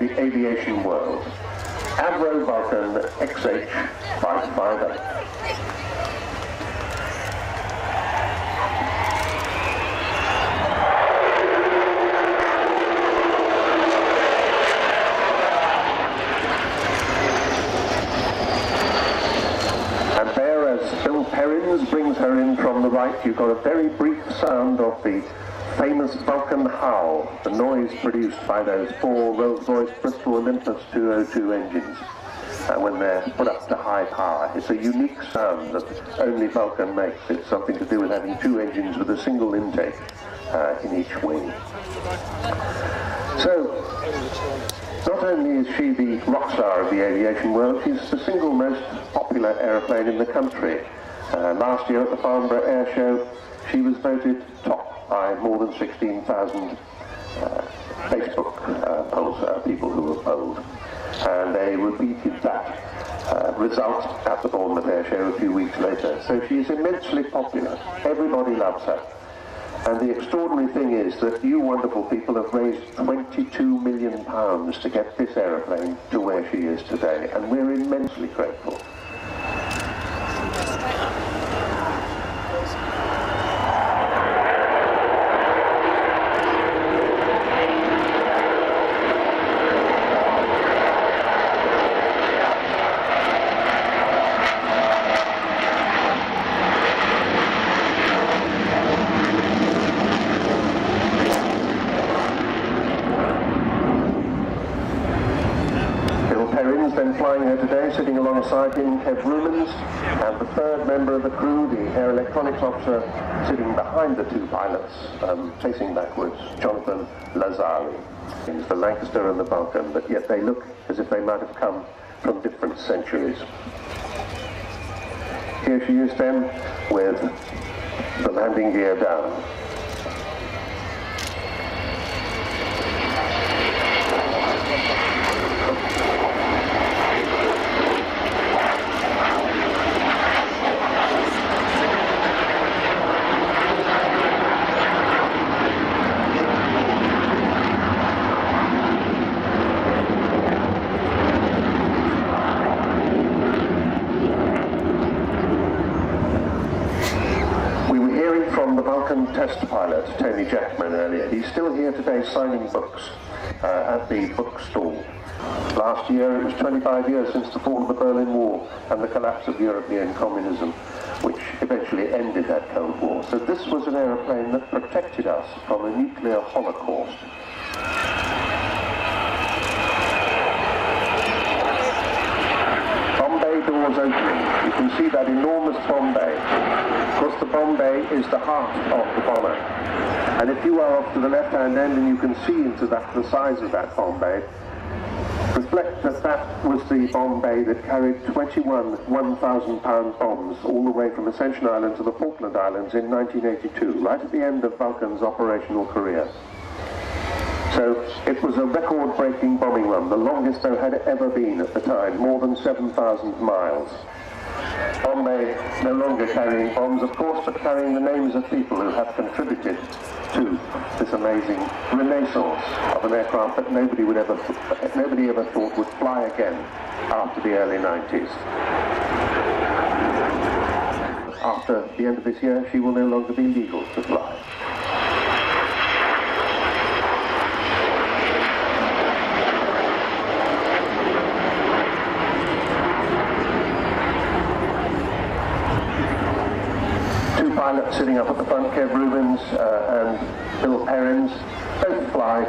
of the aviation world. Avro Vulcan XH558. And there, as Bill Perrins brings her in from the right, you've got a very brief sound of the famous Vulcan howl, the noise produced by those four Rolls-Royce Bristol Olympus 202 engines when they're put up to high power. It's a unique sound that only Vulcan makes. It's something to do with having two engines with a single intake in each wing. So, not only is she the rock star of the aviation world, she's the single most popular aeroplane in the country. Last year at the Farnborough Air Show, she was voted top by more than 16,000 Facebook people who were polled. And they repeated that result at the Bournemouth Air Show a few weeks later. So she's immensely popular. Everybody loves her. And the extraordinary thing is that you wonderful people have raised £22 million to get this aeroplane to where she is today. And we're immensely grateful. Then flying her today, sitting alongside him, Kev Rumans, and the third member of the crew, the air electronics officer, sitting behind the two pilots, facing backwards, Jonathan Lazari. It's the Lancaster and the Vulcan, but yet they look as if they might have come from different centuries. Here she is then, with the landing gear down. Test pilot Tony Jackman earlier. He's still here today signing books at the bookstall. Last year it was 25 years since the fall of the Berlin Wall and the collapse of European communism, which eventually ended that Cold War. So this was an aeroplane that protected us from a nuclear holocaust. Bombay doors opening. You can see that enormous Bombay. Of course, the Bombay is the heart of the bomber. And if you are off to the left-hand end and you can see into that, the size of that Bombay, reflect that that was the Bombay that carried 21 1,000-pound bombs all the way from Ascension Island to the Falkland Islands in 1982, right at the end of Vulcan's operational career. So it was a record-breaking bombing run, the longest there had ever been at the time, more than 7,000 miles. Bombay no longer carrying bombs, of course, but carrying the names of people who have contributed to this amazing renaissance of an aircraft that nobody ever thought would fly again after the early 90s. After the end of this year, she will no longer be legal to fly. Pilots sitting up at the front, Kev Rubens and Bill Perrins, both fly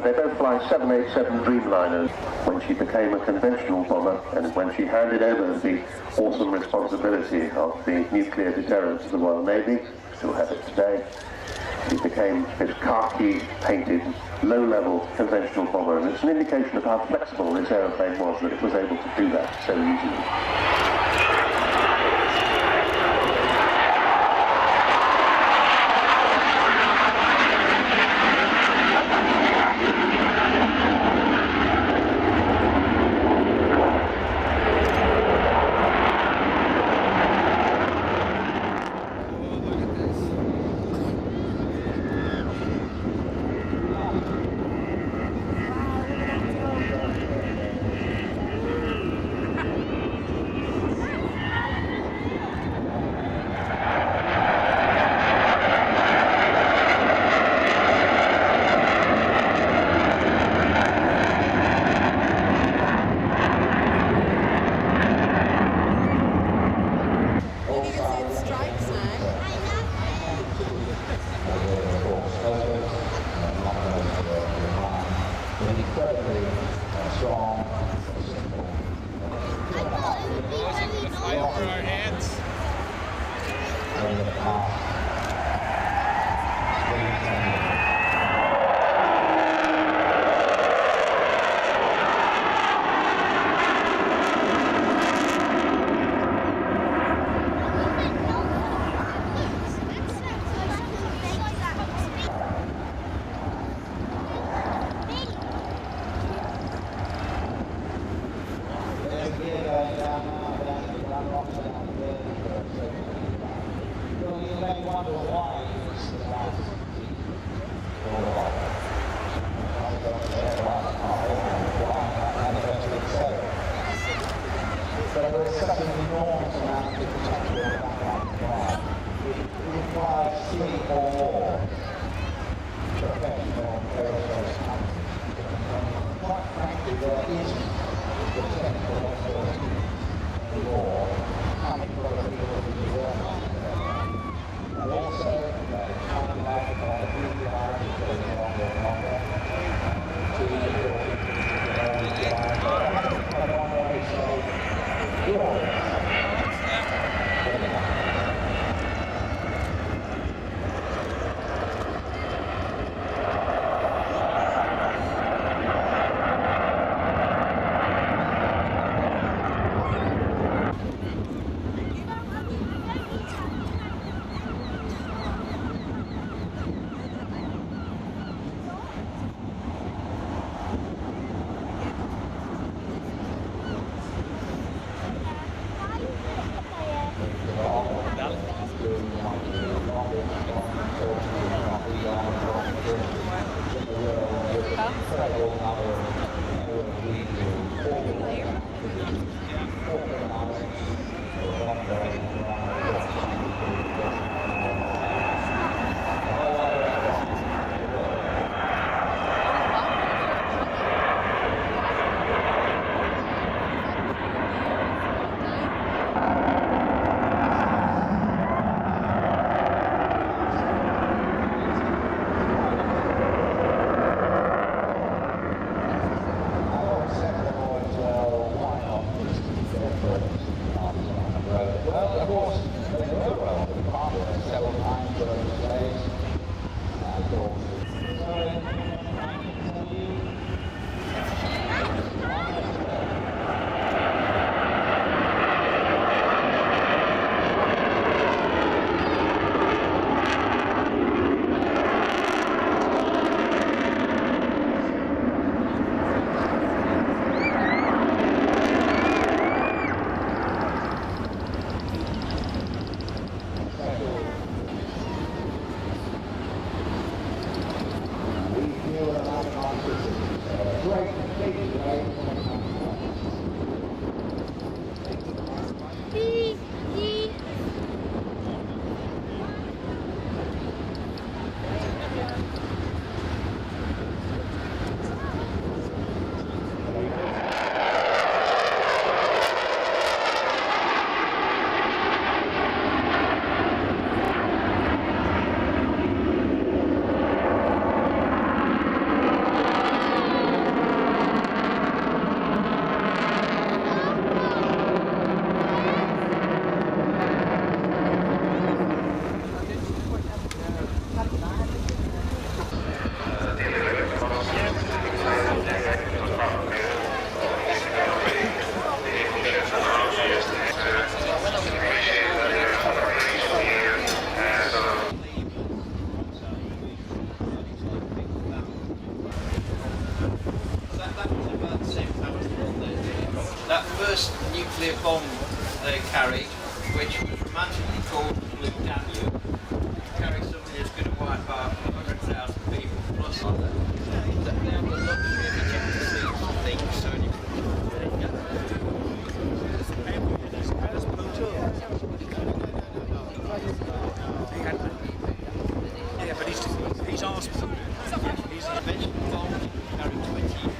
they both fly 787 Dreamliners. When she became a conventional bomber and when she handed over the awesome responsibility of the nuclear deterrence to the Royal Navy, still have it today, she became this khaki-painted, low-level conventional bomber, and it's an indication of how flexible this aeroplane was that it was able to do that so easily. nuclear bomb they carried, which was romantically called the Blue Danube, carried something that's going to wipe out 100,000 people plus on that. They have the luxury of ejector seats and things, so yeah, but he's asked. He's an invention bomb carrying 21.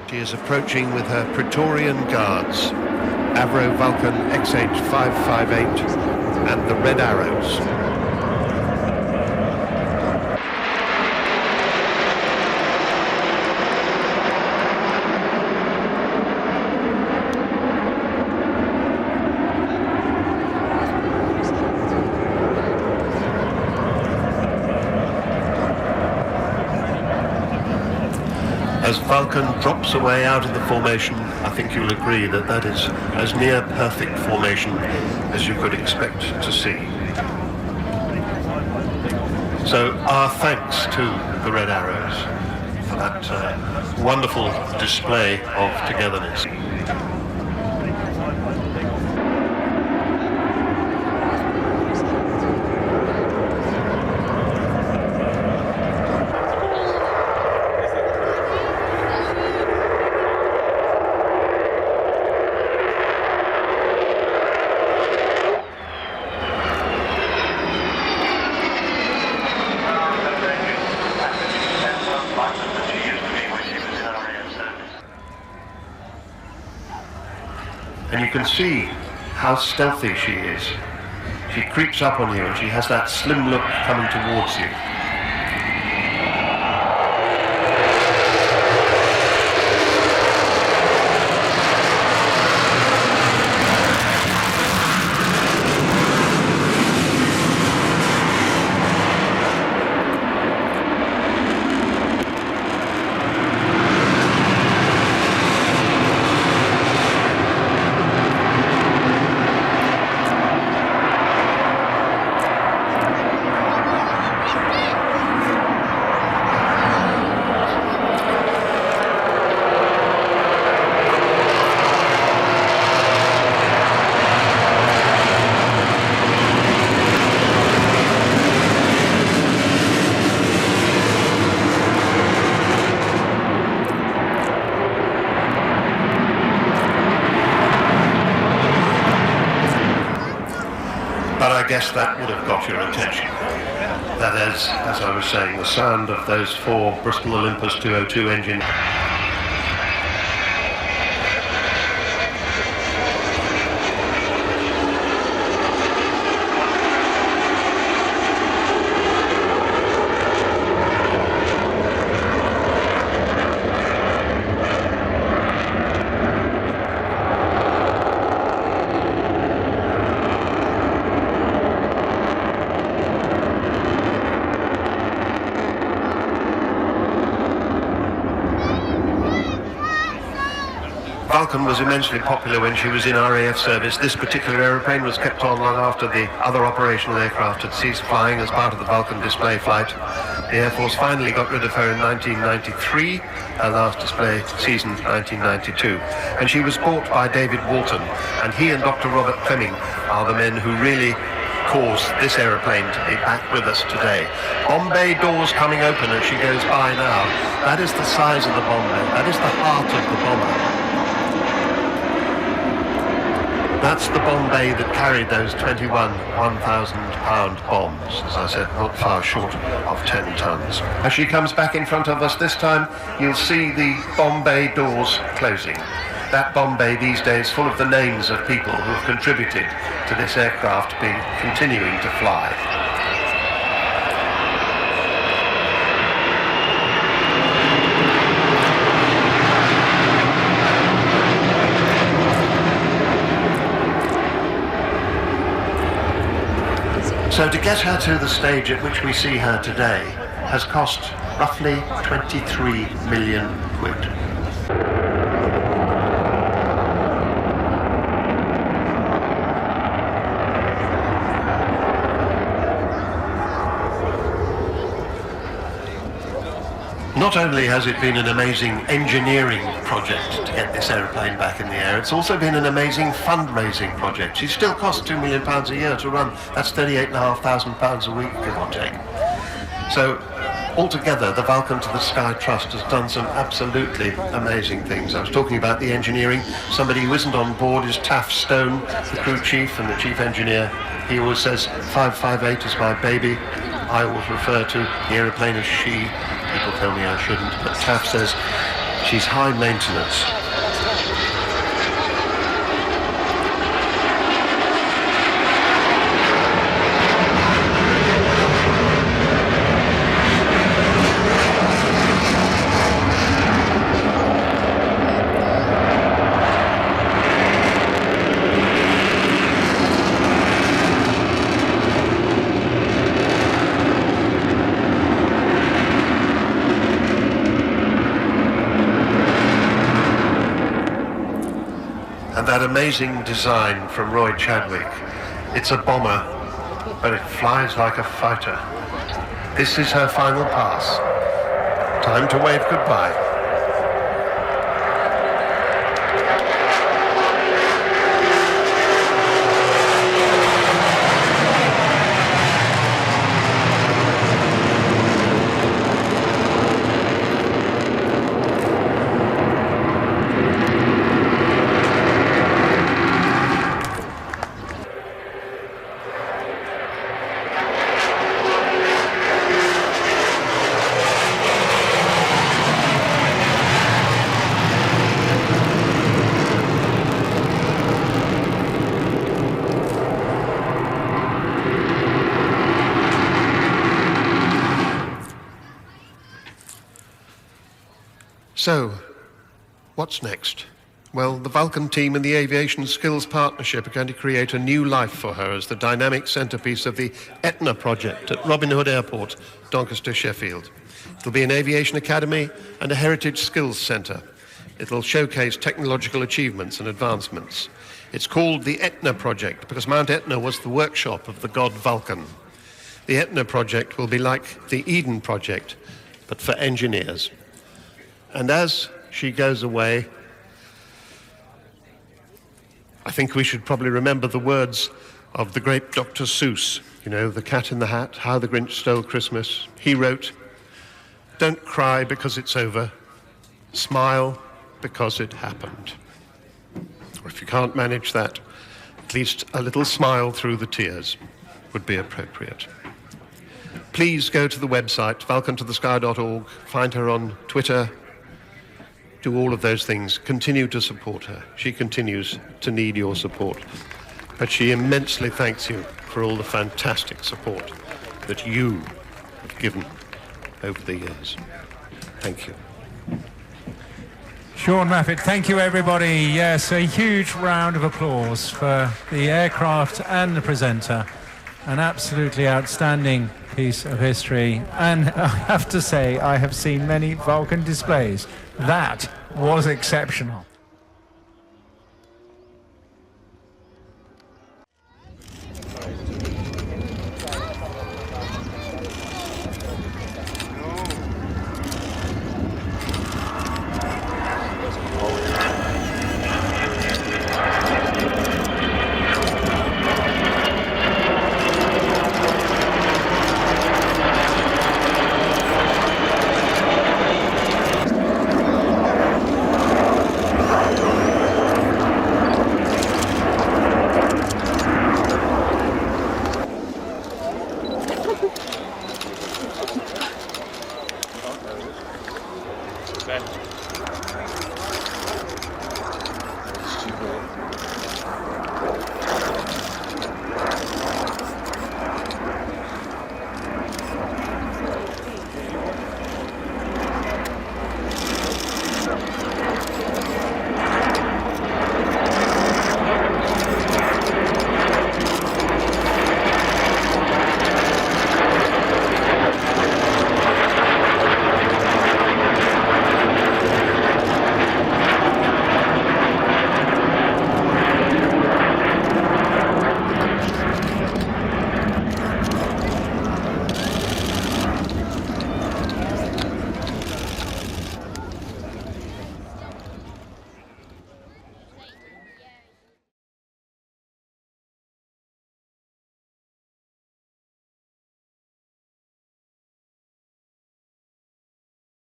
She is approaching with her Praetorian Guards, Avro Vulcan XH558 and the Red Arrows. As Vulcan drops away out of the formation, I think you'll agree that that is as near perfect formation as you could expect to see. So our thanks to the Red Arrows for that wonderful display of togetherness. And you can see how stealthy she is. She creeps up on you and she has that slim look coming towards you. But I guess that would have got your attention. That is, as I was saying, the sound of those 4 Bristol Olympus 202 engines. Vulcan was immensely popular when she was in RAF service. This particular aeroplane was kept on long after the other operational aircraft had ceased flying as part of the Vulcan display flight. The Air Force finally got rid of her in 1993, her last display season 1992. And she was bought by David Walton, and he and Dr. Robert Fleming are the men who really caused this aeroplane to be back with us today. Bombay doors coming open as she goes by now. That is the size of the Bombay. That is the heart of the bomber. That's the Bombay that carried those 21 1,000-pound bombs, as I said, not far short of 10 tons. As she comes back in front of us this time, you'll see the Bombay doors closing. That Bombay these days full of the names of people who have contributed to this aircraft continuing to fly. So to get her to the stage at which we see her today has cost roughly 23 million quid. Not only has it been an amazing engineering project to get this aeroplane back in the air, it's also been an amazing fundraising project. She still costs £2 million a year to run. That's £38,500 a week, give or take. So altogether, the Vulcan to the Sky Trust has done some absolutely amazing things. I was talking about the engineering. Somebody who isn't on board is Taff Stone, the crew chief and the chief engineer. He always says 558 is my baby. I always refer to the aeroplane as she. People tell me I shouldn't, but Taff says she's high maintenance. That amazing design from Roy Chadwick. It's a bomber, but it flies like a fighter. This is her final pass. Time to wave goodbye. So, what's next? Well, the Vulcan team and the Aviation Skills Partnership are going to create a new life for her as the dynamic centrepiece of the Etna project at Robin Hood Airport, Doncaster, Sheffield. It'll be an aviation academy and a heritage skills centre. It'll showcase technological achievements and advancements. It's called the Etna project because Mount Etna was the workshop of the god Vulcan. The Etna project will be like the Eden project, but for engineers. And as she goes away, I think we should probably remember the words of the great Dr. Seuss, you know, The Cat in the Hat, How the Grinch Stole Christmas. He wrote, "Don't cry because it's over, smile because it happened." Or if you can't manage that, at least a little smile through the tears would be appropriate. Please go to the website, vulcantothesky.org, find her on Twitter, do all of those things. Continue to support her. She continues to need your support. But she immensely thanks you for all the fantastic support that you have given over the years. Thank you. Sean Maffett, thank you everybody. Yes, a huge round of applause for the aircraft and the presenter. An absolutely outstanding piece of history. And I have to say, I have seen many Vulcan displays. That was exceptional.